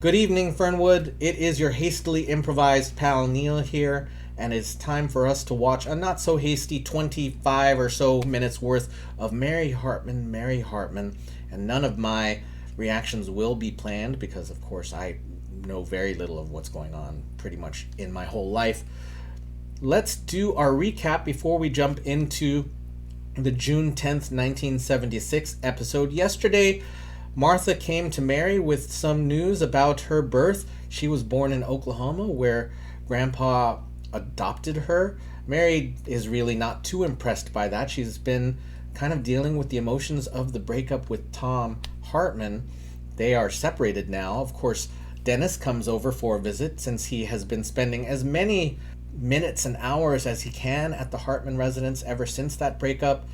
Good evening, Fernwood. It is your hastily improvised pal Neil here, and it's time for us to watch a not so hasty 25 or so minutes worth of Mary Hartman, and none of my reactions will be planned because, of course, I know very little of what's going on pretty much in my whole life. Let's do our recap before we jump into the June 10th, 1976 episode. Yesterday, Martha came to Mary with some news about her birth. She was born in Oklahoma, where Grandpa adopted her. Mary is really not too impressed by that. She's been kind of dealing with the emotions of the breakup with Tom Hartman. They are separated now. Of course, Dennis comes over for a visit since he has been spending as many minutes and hours as he can at the Hartman residence ever since that breakup.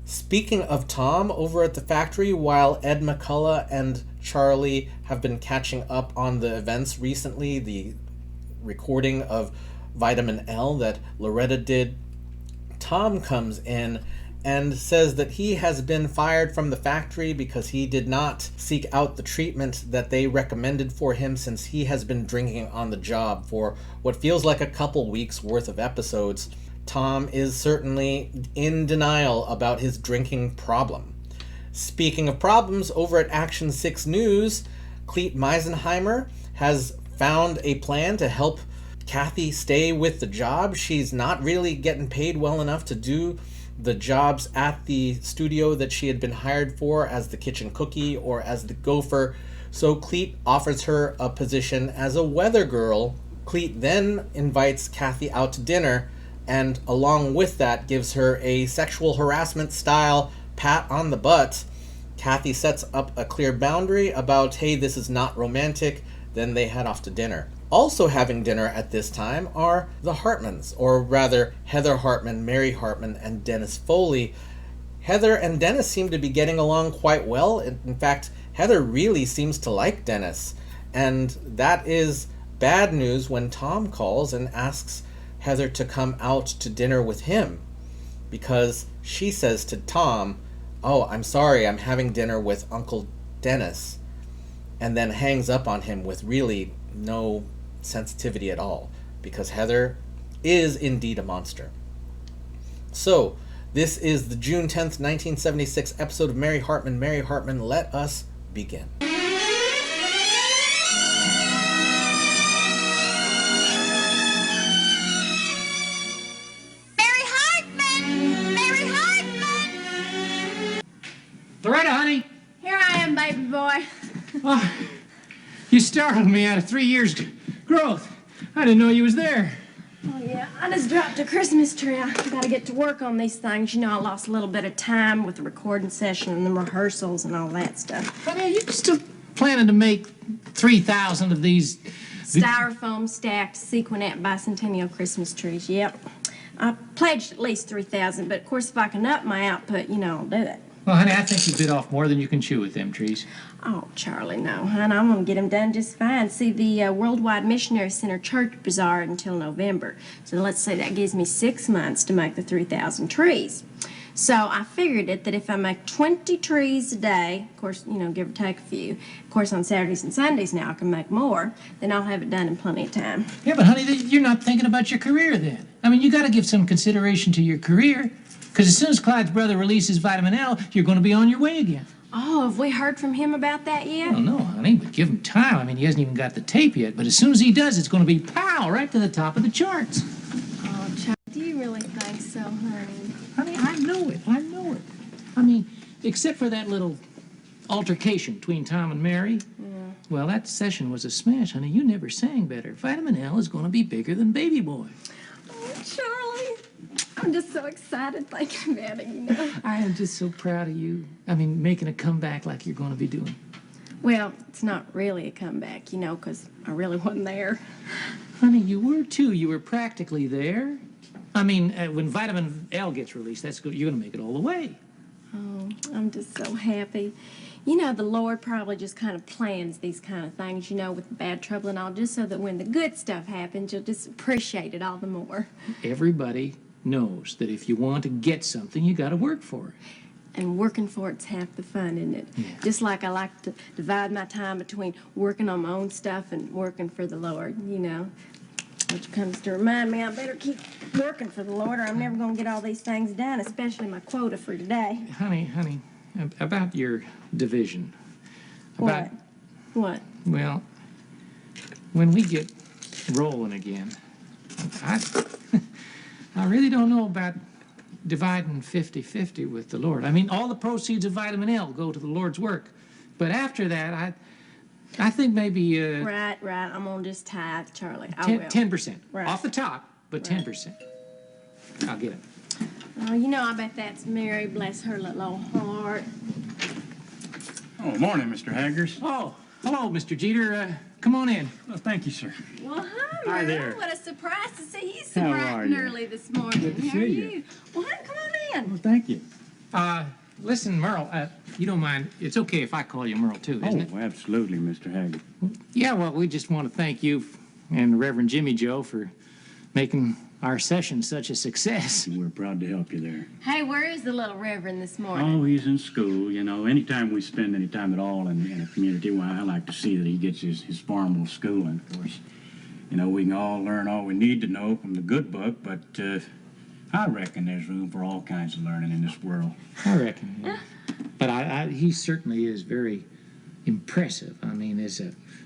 Speaking of Tom, over at the factory, while Ed McCullough and Charlie have been catching up on the events recently, the recording of Vitamin L that Loretta did, Tom comes in and says that he has been fired from the factory because he did not seek out the treatment that they recommended for him since he has been drinking on the job for what feels like a couple weeks worth of episodes. Tom is certainly in denial about his drinking problem. Speaking of problems, over at Action 6 News, Clete Meisenheimer has found a plan to help Kathy stay with the job. She's not really getting paid well enough to do the jobs at the studio that she had been hired for as the kitchen cookie or as the gopher, so Clete offers her a position as a weather girl. Clete then invites Kathy out to dinner, and along with that gives her a sexual harassment style pat on the butt. Kathy sets up a clear boundary about, hey, this is not romantic. Then they head off to dinner. Also having dinner at this time are the Hartmans, or rather Heather Hartman, Mary Hartman, and Dennis Foley. Heather and Dennis seem to be getting along quite well. In fact, Heather really seems to like Dennis, and that is bad news when Tom calls and asks Heather to come out to dinner with him, because she says to Tom, "Oh, I'm sorry, I'm having dinner with Uncle Dennis," and then hangs up on him with really no sensitivity at all, because Heather is indeed a monster. So, this is the June 10th, 1976 episode of Mary Hartman. Let us begin. Loretta, honey. Here I am, baby boy. Oh, you startled me out of 3 years growth. I didn't know you was there. Oh, yeah, I just dropped a Christmas tree. I gotta get to work on these things. You know, I lost a little bit of time with the recording session and the rehearsals and all that stuff. Honey, are you still planning to make 3,000 of these? Styrofoam stacked sequinette bicentennial Christmas trees, yep. I pledged at least 3,000, but of course if I can up my output, you know, I'll do it. Well, honey, I think you bit off more than you can chew with them trees. Oh, Charlie, no, hon. I'm going to get them done just fine. See, the Worldwide Missionary Center Church Bazaar until November. So let's say that gives me 6 months to make the 3,000 trees. So I figured it that if I make 20 trees a day, of course, you know, give or take a few, of course on Saturdays and Sundays now I can make more, then I'll have it done in plenty of time. Yeah, but honey, you're not thinking about your career then. I mean, you got to give some consideration to your career. Because as soon as Clyde's brother releases Vitamin L, you're going to be on your way again. Oh, have we heard from him about that yet? Well, no, honey, but give him time. I mean, he hasn't even got the tape yet. But as soon as he does, it's going to be pow, right to the top of the charts. Oh, Charlie, do you really think so, honey? Honey, I know it. I mean, except for that little altercation between Tom and Mary. Yeah. Well, that session was a smash, honey. You never sang better. Vitamin L is going to be bigger than Baby Boy. Oh, Charlie. I'm just so excited thinking about it, you know. I am just so proud of you. I mean, making a comeback like you're going to be doing. Well, it's not really a comeback, you know, because I really wasn't there. Honey, you were too. You were practically there. I mean, when Vitamin L gets released, that's good. You're going to make it all the way. Oh, I'm just so happy. You know, the Lord probably just kind of plans these kind of things, you know, with bad trouble and all, just so that when the good stuff happens, you'll just appreciate it all the more. Everybody knows that if you want to get something, you got to work for it. And working for it's half the fun, isn't it? Yeah. Just like I like to divide my time between working on my own stuff and working for the Lord, you know. Which comes to remind me I better keep working for the Lord or I'm never going to get all these things done, especially my quota for today. Honey, about your division. About, What? well, when we get rolling again, I really don't know about dividing 50-50 with the Lord. I mean, all the proceeds of Vitamin L go to the Lord's work. But after that, I think maybe... Right. I'm going to just tithe, Charlie. I will. 10%. Right. Off the top, but 10%. I'll get it. Oh, you know, I bet that's Mary, bless her little old heart. Oh, morning, Mr. Haggers. Oh, hello, Mr. Jeter. Come on in. Oh, thank you, sir. Well, hi, Hi Merle. there. What a surprise to see you so How bright are and you? early this morning. Good to How are see you? you. Well, honey, come on in. Well, thank you. Listen, Merle, you don't mind. It's okay if I call you Merle, too, isn't it? Oh, absolutely, Mr. Haggers. Yeah, well, we just want to thank you and Reverend Jimmy Joe for making our session such a success. We're proud to help you there. Hey, where is the little reverend this morning? Oh, he's in school. You know, anytime we spend any time at all in a community, well, I like to see that he gets his formal schooling. Of course, you know, we can all learn all we need to know from the good book, but I reckon there's room for all kinds of learning in this world. I reckon, yeah. But he certainly is very impressive. I mean, there's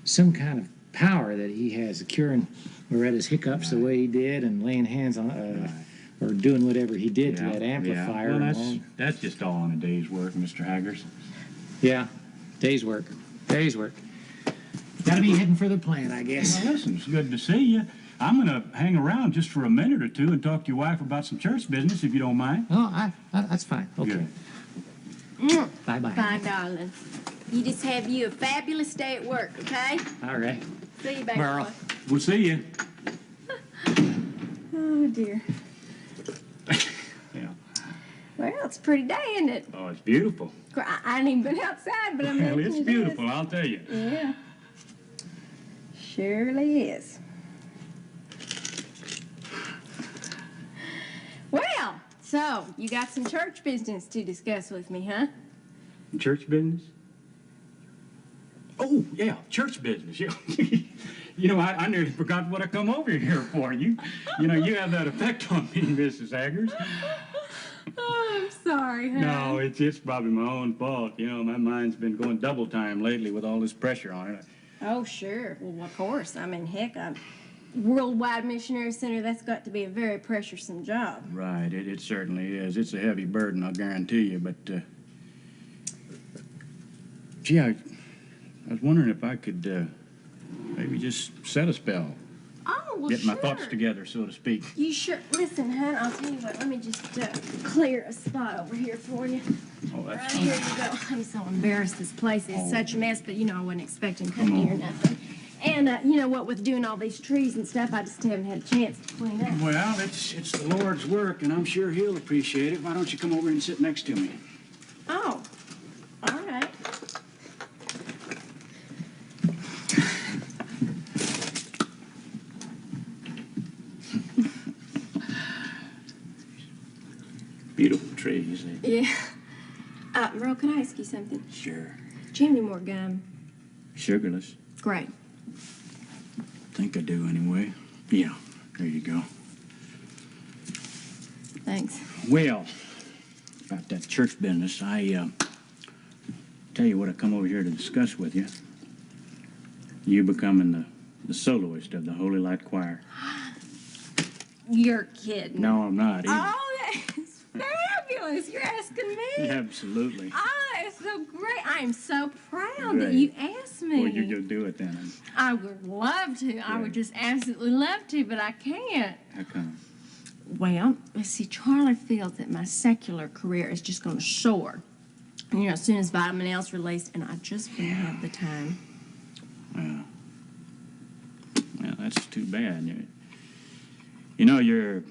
some kind of power that he has, curing Loretta's hiccups the way he did and laying hands on, or doing whatever he did to that amplifier. Yeah. Well, that's just all in a day's work, Mr. Haggers. Yeah, day's work. Gotta be heading for the plant, I guess. Well, listen, it's good to see you. I'm going to hang around just for a minute or two and talk to your wife about some church business, if you don't mind. Oh, that's fine. Okay. Good. Bye-bye. Bye, darling. You just have you a fabulous day at work, okay? All right. See you, baby. Merle. boy. We'll see you. Oh, dear. Yeah. Well, it's a pretty day, isn't it? Oh, it's beautiful. I ain't even been outside, but I'm Well, making it's it beautiful, I'll tell you. Yeah. Surely is. Well, so you got some church business to discuss with me, huh? Church business? Oh, yeah, church business. Yeah. You know, I nearly forgot what I come over here for. You know, you have that effect on me, Mrs. Haggers. Oh, I'm sorry, huh? No, it's probably my own fault. You know, my mind's been going double time lately with all this pressure on it. Oh, sure. Well, of course. I mean, heck, Worldwide Missionary Center, that's got to be a very pressuresome job. Right, it certainly is. It's a heavy burden, I'll guarantee you, but, gee, I was wondering if I could, maybe just set a spell. Oh, well, Get sure. my thoughts together, so to speak. You sure? Listen, hon, I'll tell you what. Let me just clear a spot over here for you. Oh, that's Right, fine. here you go. I'm so embarrassed. This place is Oh. such a mess, but you know I wasn't expecting company or nothing. And you know what? With doing all these trees and stuff, I just haven't had a chance to clean up. Well, it's the Lord's work, and I'm sure He'll appreciate it. Why don't you come over and sit next to me? Oh, all right. Beautiful trees. Yeah. Merle, can I ask you something? Sure. Do you have any more gum? Sugarless. Great. Think I do, anyway. Yeah, there you go. Thanks. Well, about that church business, I tell you what I come over here to discuss with you. You becoming the soloist of the Holy Light Choir. You're kidding. No, I'm not. Oh, that's fabulous. You're asking me. Absolutely. Oh, that's so great. I am so proud that Great. you asked me. Well, you'll do it then. I would love to. I would just absolutely love to, but I can't. How come? Well, see, Charlie feels that my secular career is just going to soar. You know, as soon as Vitamin L's released, and I just won't have the time. Well, that's too bad. You know, you're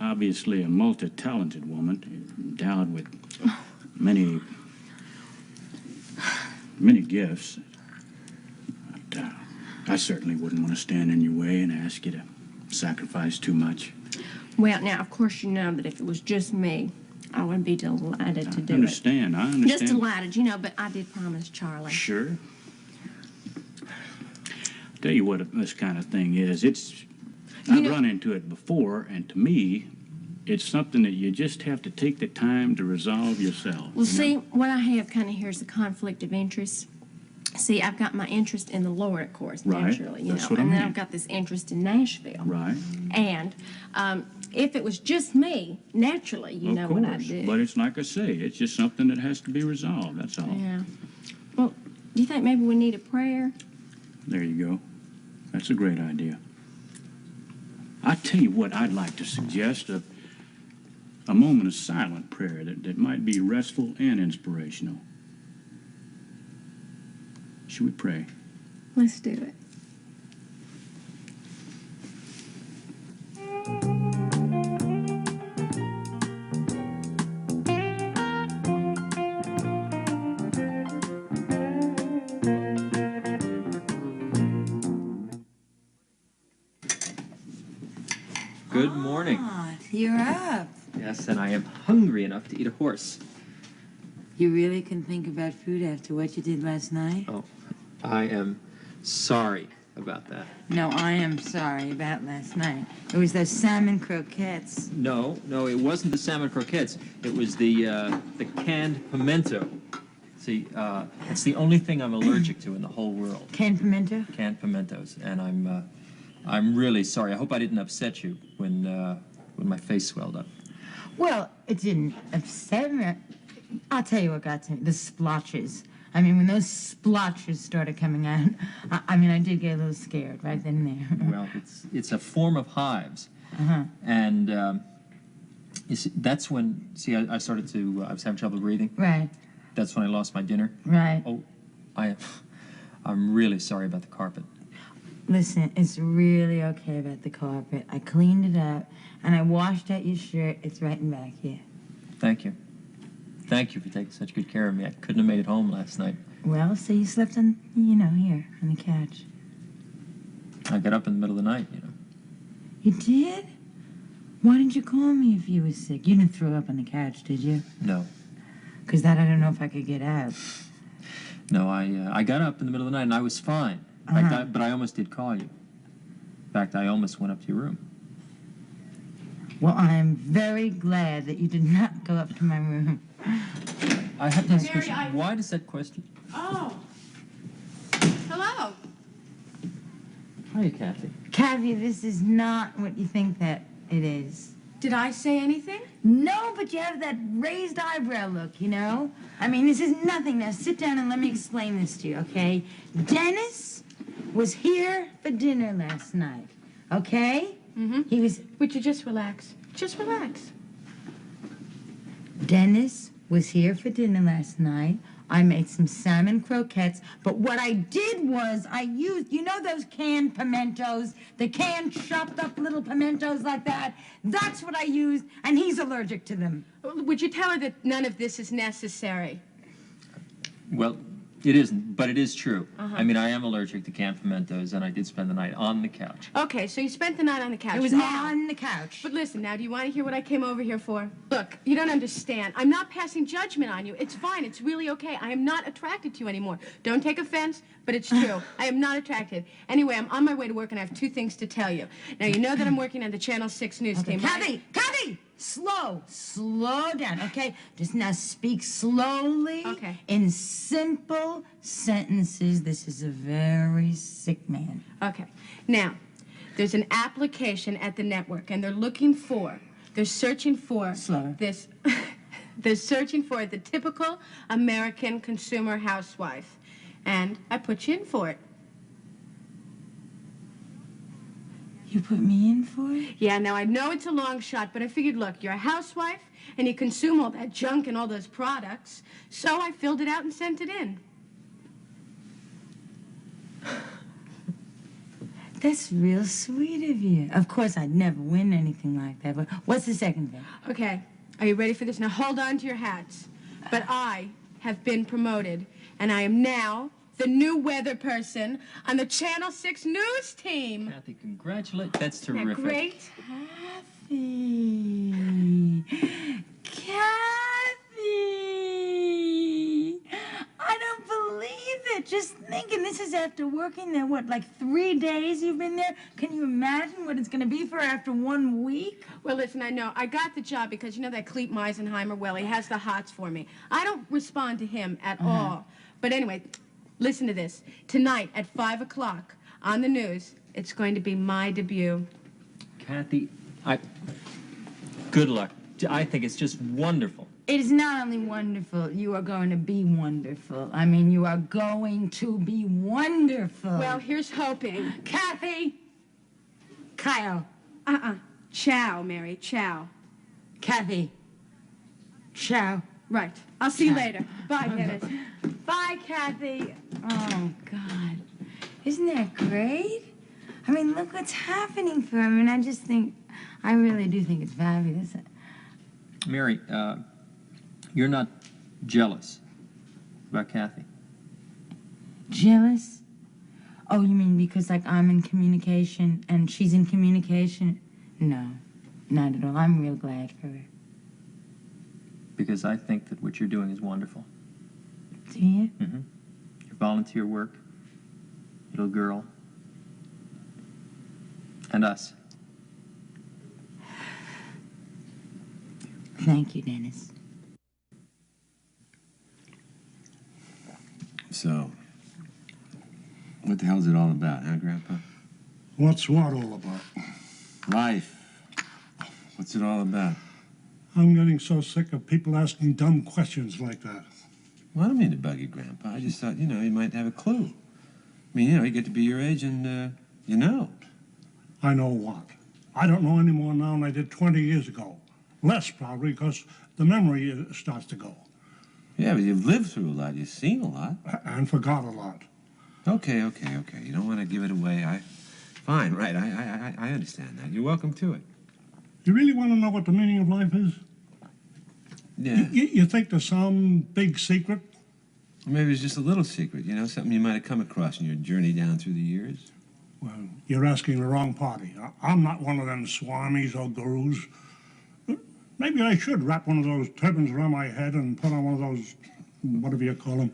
obviously a multi-talented woman, endowed with many gifts. But, I certainly wouldn't want to stand in your way and ask you to sacrifice too much. Well, now, of course, you know that if it was just me, I would be delighted to do I understand. I understand. Just delighted, you know, but I did promise Charlie. Sure. Tell you what this kind of thing is. I've run into it before, and to me, it's something that you just have to take the time to resolve yourself. Well, see, what I have kind of here is a conflict of interest. See, I've got my interest in the Lord, of course, Right. naturally, you That's know, what I and then mean. I've got this interest in Nashville. Right. And if it was just me, naturally, you know what I'd do. But it's like I say, it's just something that has to be resolved, that's all. Yeah. Well, do you think maybe we need a prayer? There you go. That's a great idea. I tell you what I'd like to suggest, a moment of silent prayer that might be restful and inspirational. Should we pray? Let's do it. Good morning. Ah, you're up. Yes, and I am hungry enough to eat a horse. You really can think about food after what you did last night? Oh, I am sorry about that. No, I am sorry about last night. It was those salmon croquettes. No, it wasn't the salmon croquettes. It was the canned pimento. See, it's the only thing I'm allergic to in the whole world. Canned pimento? Canned pimentos, and I'm really sorry. I hope I didn't upset you when my face swelled up. Well, it didn't upset me. I'll tell you what got to me. The splotches. I mean, when those splotches started coming out, I did get a little scared right then and there. Well, it's a form of hives. Uh-huh. And you see, that's when, I started to, I was having trouble breathing. Right, That's when I lost my dinner. right. Oh, I'm really sorry about the carpet. Listen, it's really okay about the carpet. I cleaned it up, and I washed out your shirt. It's right in back here. Thank you. Thank you for taking such good care of me. I couldn't have made it home last night. Well, so you slept on, here, on the couch. I got up in the middle of the night, You did? Why didn't you call me if you were sick? You didn't throw up on the couch, did you? No. Because that I don't know if I could get out. No, I got up in the middle of the night and I was fine. In fact, but I almost did call you. In fact, I almost went up to your room. Well, I'm very glad that you did not go up to my room. I have this question. Why does that question? Oh. Hello. Hiya, Kathy. Kathy, this is not what you think that it is. Did I say anything? No, but you have that raised eyebrow look, this is nothing. Now, sit down and let me explain this to you, okay? Dennis was here for dinner last night, okay? Mm-hmm. He was... Would you just relax? Just relax. Dennis was here for dinner last night. I made some salmon croquettes, but what I did was I used, those canned pimentos, the canned chopped up little pimentos like that? That's what I used, and he's allergic to them. Would you tell her that none of this is necessary? Well, it isn't, but it is true. I am allergic to canned pimentos, and I did spend the night on the couch. Okay, so you spent the night on the couch. It was now. on the couch. But listen, now, do you want to hear what I came over here for? Look, you don't understand. I'm not passing judgment on you. It's fine. It's really okay. I am not attracted to you anymore. Don't take offense, but it's true. I am not attracted. Anyway, I'm on my way to work, and I have two things to tell you. Now, you know that I'm working on the Channel 6 news team, right? Kathy! Slow down, okay? Just now speak slowly. Okay. In simple sentences. This is a very sick man. Okay. Now, there's an application at the network, and they're searching for Slower. this. They're searching for the typical American consumer housewife, and I put you in for it. You put me in for it? Yeah, now I know it's a long shot, but I figured, look, you're a housewife, and you consume all that junk and all those products, so I filled it out and sent it in. That's real sweet of you. Of course, I'd never win anything like that, but what's the second thing? Okay, are you ready for this? Now hold on to your hats. But I have been promoted, and I am now the new weather person on the Channel 6 news team. Kathy, congratulations. That's Isn't that terrific. great? Kathy. Kathy! I don't believe it. Just thinking, this is after working there, what, like 3 days you've been there? Can you imagine what it's going to be for after 1 week? Well, listen, I know. I got the job because, you know that Clete Meisenheimer? Well, he has the hots for me. I don't respond to him at all. But anyway, listen to this. Tonight at 5 o'clock on the news, it's going to be my debut. Kathy, good luck. I think it's just wonderful. It is not only wonderful, you are going to be wonderful. I mean, you are going to be wonderful. Well, here's hoping. Kathy! Kyle. Ciao, Mary. Ciao. Kathy. Ciao. Right. I'll see you later. Bye, Dennis. Bye, Kathy. Oh, God. Isn't that great? I mean, look what's happening for him. And I really do think it's fabulous. Mary, you're not jealous about Kathy? Jealous? Oh, you mean because, like, I'm in communication and she's in communication? No, not at all. I'm real glad for her. Because I think that what you're doing is wonderful. Do you? Mm-hmm. Your volunteer work, little girl, and us. Thank you, Dennis. So, what the hell's it all about, huh, Grandpa? What's what all about? Life. What's it all about? I'm getting so sick of people asking dumb questions like that. Well, I don't mean to bug you, Grandpa. I just thought, you might have a clue. I mean, you get to be your age and, you know. I know what? I don't know any more now than I did 20 years ago. Less, probably, because the memory starts to go. Yeah, but you've lived through a lot. You've seen a lot. And forgot a lot. Okay. You don't want to give it away. Fine, right. I understand that. You're welcome to it. You really want to know what the meaning of life is? Yeah. You think there's some big secret? Maybe it's just a little secret, something you might have come across in your journey down through the years. Well, you're asking the wrong party. I'm not one of them swamis or gurus. Maybe I should wrap one of those turbans around my head and put on one of those, whatever you call them.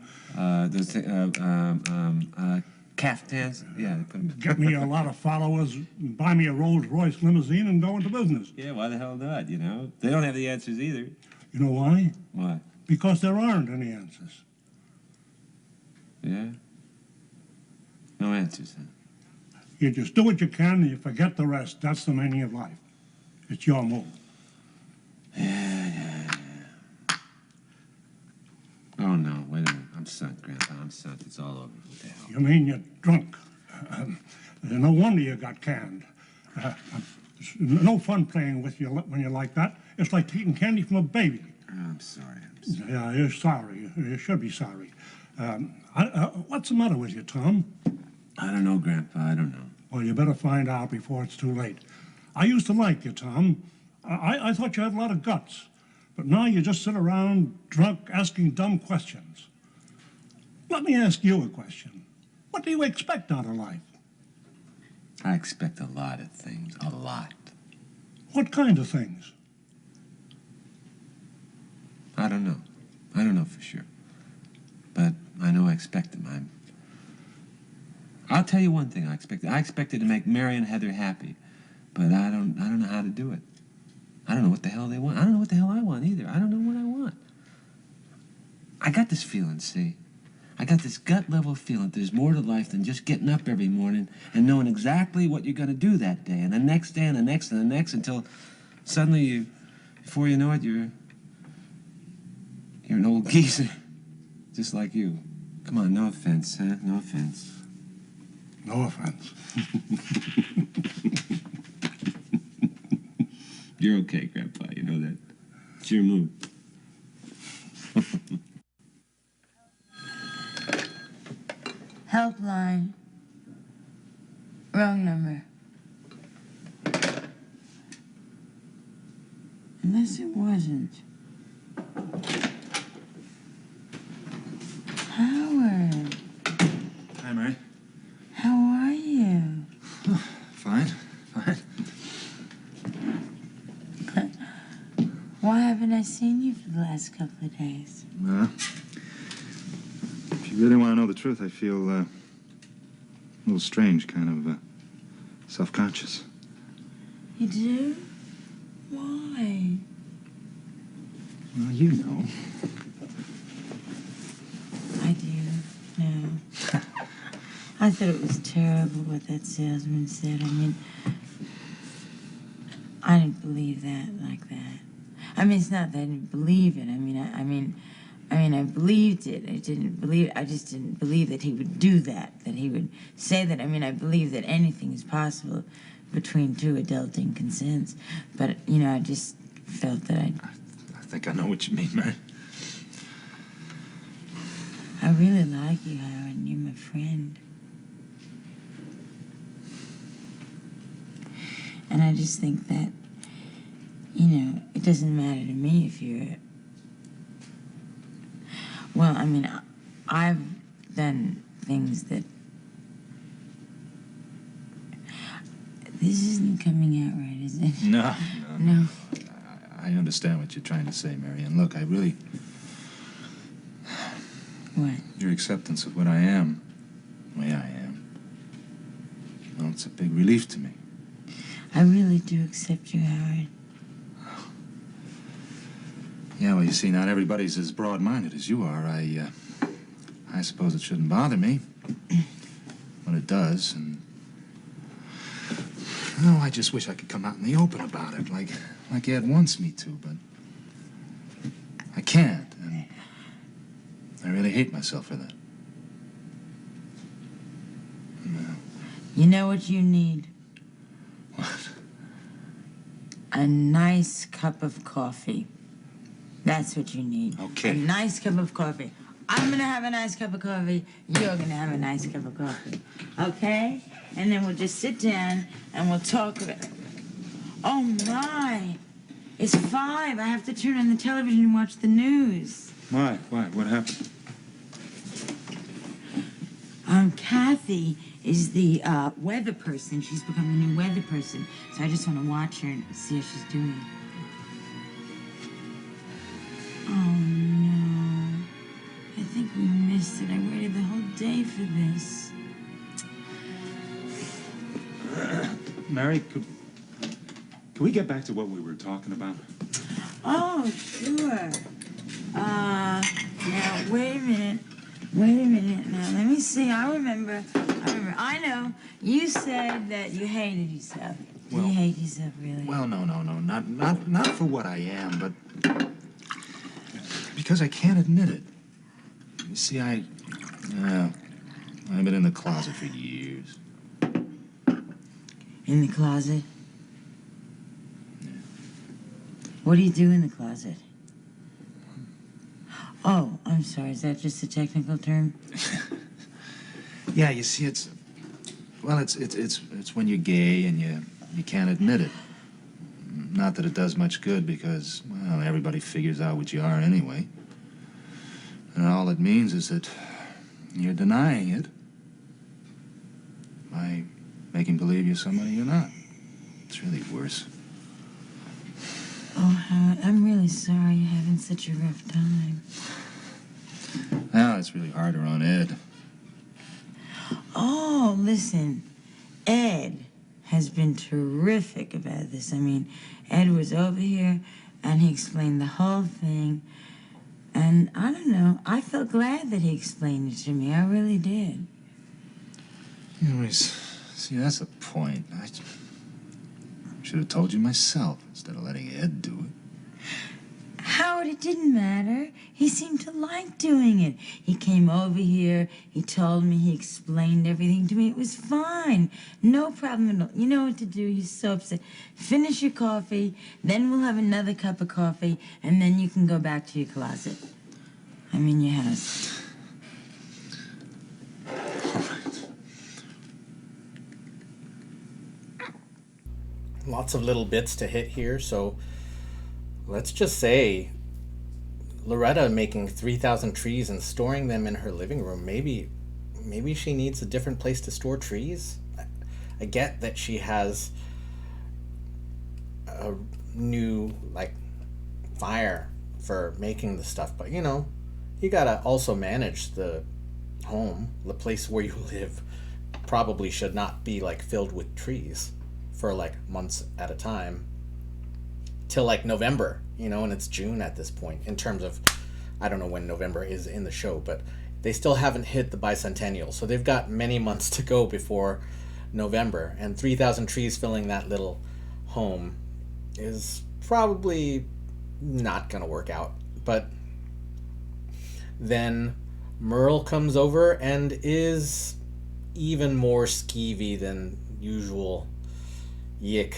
Caftans? Yeah, they put them in. Get me a lot of followers, buy me a Rolls-Royce limousine, and go into business. Yeah, why the hell not, They don't have the answers either. You know why? Why? Because there aren't any answers. Yeah? No answers, huh? You just do what you can and you forget the rest. That's the meaning of life. It's your move. Yeah. Oh, no, wait a minute. I'm sunk, Grandpa. I'm sunk. It's all over. What the hell? You mean you're drunk? No wonder you got canned. No fun playing with you when you're like that. It's like eating candy from a baby. I'm sorry. Yeah, you're sorry. You should be sorry. What's the matter with you, Tom? I don't know, Grandpa. I don't know. Well, you better find out before it's too late. I used to like you, Tom. I thought you had a lot of guts. But now you just sit around drunk asking dumb questions. Let me ask you a question. What do you expect out of life? I expect a lot of things. A lot. What kind of things? I don't know. I don't know for sure. But I know I expect them. I'll tell you one thing I expected. I expected to make Mary and Heather happy. But I don't know how to do it. I don't know what the hell they want. I don't know what the hell I want either. I don't know what I want. I got this feeling, see? I got this gut-level feeling that there's more to life than just getting up every morning and knowing exactly what you're going to do that day and the next day and the next and the next until suddenly before you know it, you're an old geezer, just like you. Come on, no offense, huh? No offense. No offense. You're okay, Grandpa. You know that. It's your mood. Helpline. Wrong number. Unless it wasn't. Howard, Hi, Mary. how are you? Fine. Why haven't I seen you for the last couple of days? If you really want to know the truth, I feel a little strange, kind of self-conscious. You do? Why? Well, you know. I do. No. I thought it was terrible what that salesman said. I mean, I didn't believe that like that. I mean, it's not that I didn't believe it. I mean, I believed it. I just didn't believe that he would do that, that he would say that. I mean, I believe that anything is possible between two adulting consents. But, you know, I just felt that I think I know what you mean, Mary. I really like you, Howard. You're my friend. And I just think that, you know, it doesn't matter to me if you're... Well, I mean, I've done things that... This isn't coming out right, is it? No. No. I understand what you're trying to say, Mary. And look, I really... What? Your acceptance of what I am, the way I am, well, it's a big relief to me. I really do accept you, Howard. Yeah, well, you see, not everybody's as broad-minded as you are. I suppose it shouldn't bother me. But it does, and... No, I just wish I could come out in the open about it, like Ed wants me to, but... I can't, and I really hate myself for that. No. You know what you need? What? A nice cup of coffee. That's what you need. Okay. A nice cup of coffee. I'm gonna have a nice cup of coffee. You're gonna have a nice cup of coffee. Okay? And then we'll just sit down and we'll talk about it. Oh my! It's 5. I have to turn on the television and watch the news. Why? What happened? Kathy is the weather person. She's become the new weather person. So I just want to watch her and see how she's doing. Oh, no. I think we missed it. I waited the whole day for this. Mary, could we get back to what we were talking about? Oh, sure. Now, wait a minute. Now, let me see. I remember. I know. You said that you hated yourself. Do you hate yourself, really? Well, no. Not for what I am, but because I can't admit it. You see, I've been in the closet for years. In the closet? Yeah. What do you do in the closet? Oh, I'm sorry. Is that just a technical term? Yeah, you see, it's when you're gay and you can't admit it. Not that it does much good because, well, everybody figures out what you are anyway. And all it means is that you're denying it by making believe you're somebody you're not. It's really worse. Oh, Howard, I'm really sorry you're having such a rough time. Now it's really harder on Ed. Oh, listen. Ed has been terrific about this. I mean, Ed was over here, and he explained the whole thing. And I don't know, I felt glad that he explained it to me. I really did. You know, see, that's the point. I should have told you myself instead of letting Ed do it. Howard, it didn't matter. He seemed to like doing it. He came over here, he told me, he explained everything to me. It was fine. No problem at all. You know what to do. He's so upset. Finish your coffee, then we'll have another cup of coffee, and then you can go back to your closet. I mean, your house. All right. Lots of little bits to hit here, so let's just say Loretta making 3,000 trees and storing them in her living room. Maybe she needs a different place to store trees. I get that she has a new fire for making the stuff, but you know, you gotta also manage the home, the place where you live. Probably should not be like filled with trees for like months at a time till like November, you know, and it's June at this point in terms of, I don't know when November is in the show, but they still haven't hit the bicentennial, so they've got many months to go before November, and 3,000 trees filling that little home is probably not gonna work out. But then Merle comes over and is even more skeevy than usual. Yick.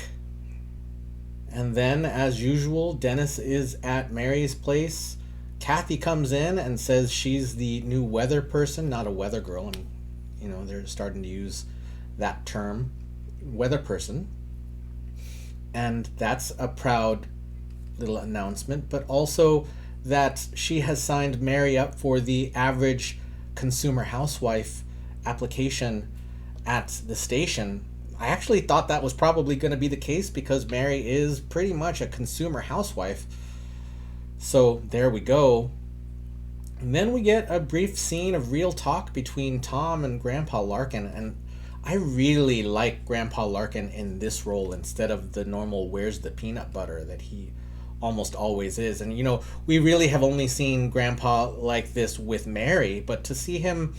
And then, as usual, Dennis is at Mary's place. Kathy comes in and says she's the new weather person, not a weather girl. And, you know, they're starting to use that term, weather person. And that's a proud little announcement, but also that she has signed Mary up for the average consumer housewife application at the station. I actually thought that was probably going to be the case because Mary is pretty much a consumer housewife. So there we go. And then we get a brief scene of real talk between Tom and Grandpa Larkin, and I really like Grandpa Larkin in this role instead of the normal "where's the peanut butter" that he almost always is. And you know, we really have only seen Grandpa like this with Mary, but to see him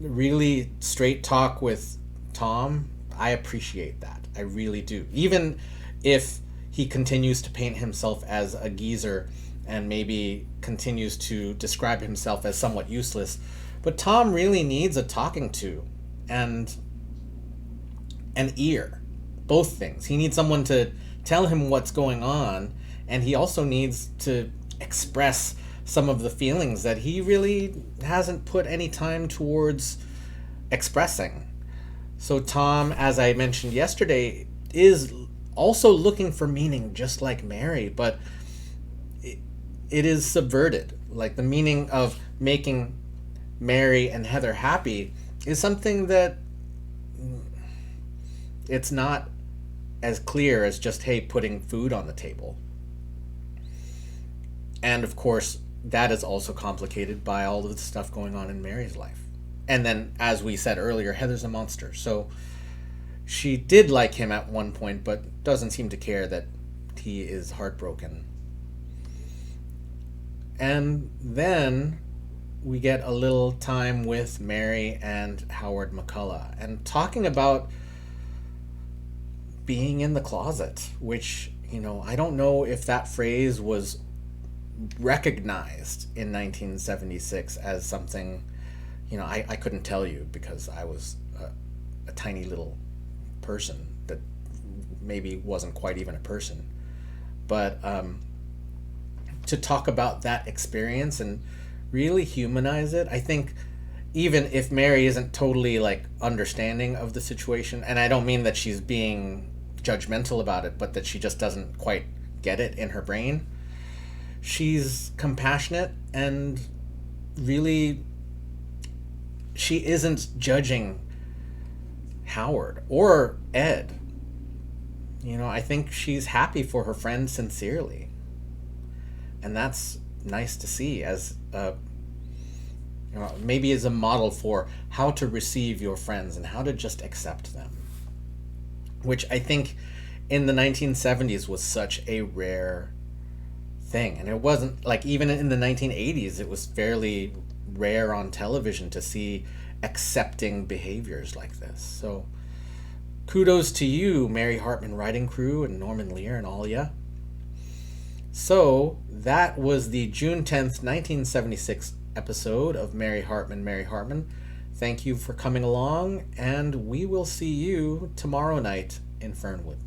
really straight talk with Tom, I appreciate that. I really do. Even if he continues to paint himself as a geezer and maybe continues to describe himself as somewhat useless, but Tom really needs a talking to and an ear. Both things. He needs someone to tell him what's going on, and he also needs to express some of the feelings that he really hasn't put any time towards expressing. So Tom, as I mentioned yesterday, is also looking for meaning just like Mary, but it is subverted. Like the meaning of making Mary and Heather happy is something that it's not as clear as just, hey, putting food on the table. And of course, that is also complicated by all of the stuff going on in Mary's life. And then, as we said earlier, Heather's a monster. So she did like him at one point, but doesn't seem to care that he is heartbroken. And then we get a little time with Mary and Howard McCullough and talking about being in the closet, which, you know, I don't know if that phrase was recognized in 1976 as something, you know, I couldn't tell you because I was a tiny little person that maybe wasn't quite even a person. But to talk about that experience and really humanize it, I think even if Mary isn't totally like understanding of the situation, and I don't mean that she's being judgmental about it, but that she just doesn't quite get it in her brain, she's compassionate and really she isn't judging Howard or Ed. You know, I think she's happy for her friend sincerely. And that's nice to see as you know, maybe as a model for how to receive your friends and how to just accept them. Which I think in the 1970s was such a rare thing. And it wasn't like even in the 1980s, it was fairly rare on television to see accepting behaviors like this. So kudos to you, Mary Hartman writing crew and Norman Lear and all ya. So that was the June 10th, 1976 episode of Mary Hartman, Mary Hartman. Thank you for coming along, and we will see you tomorrow night in Fernwood.